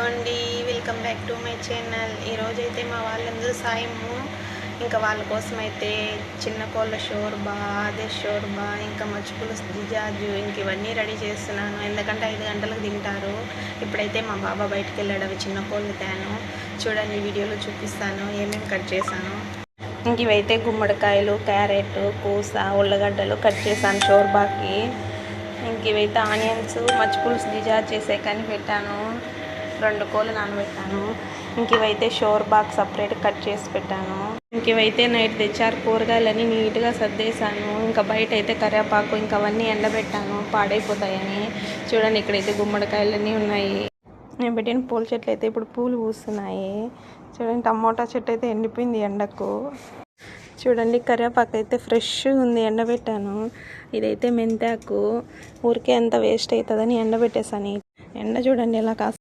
అండి, welcome back to my channel. ఈరోజైతే మా వాళ్ళందరూ సాయము ఇంకా వాళ్ళ కోసం అయితే చిన్న కోళ్ళ షోర్బా, అదే షోర్బా, ఇంకా మచ్చి పులుసు జిజాజు ఇంక ఇవన్నీ రెడీ చేస్తున్నాను. ఎందుకంటే 5 గంటలకు తింటారు. ఇప్పుడైతే మా బాబా బయటకు వెళ్ళాడు, అవి చిన్న కోళ్ళు తేను. చూడండి, వీడియోలో చూపిస్తాను ఏమేమి కట్ చేశాను. ఇంక ఇవైతే గుమ్మడికాయలు, క్యారెట్, కూస, ఉల్లగడ్డలు కట్ చేశాను షోర్బాకి. ఇంక ఇవైతే ఆనియన్స్, మచ్చి పులుసు జిజాజు చేసే కానీ పెట్టాను. 2 కోళ్ళు నానబెట్టాను. ఇంక ఇవైతే షోర్బాకి సపరేట్ కట్ చేసి పెట్టాను. ఇంక ఇవైతే నైట్ తెచ్చారు కూరగాయలన్నీ నీట్గా సర్దేశాను. ఇంకా బయట అయితే కరివేపాకు ఇంకా అవన్నీ ఎండబెట్టాను పాడైపోతాయని. చూడండి, ఇక్కడైతే గుమ్మడికాయలన్నీ ఉన్నాయి. నేను పెట్టిన పూల చెట్లు అయితే ఇప్పుడు పూలు పూస్తున్నాయి. చూడండి, టమోటా చెట్టు అయితే ఎండిపోయింది ఎండకు. చూడండి, కరివేపాకు అయితే ఫ్రెష్గా ఉంది, ఎండబెట్టాను. ఇదైతే మెంతాకు, ఊరికే ఎంత వేస్ట్ అవుతుందని ఎండబెట్టేసాను. ఎండ చూడండి ఎలా కాస్త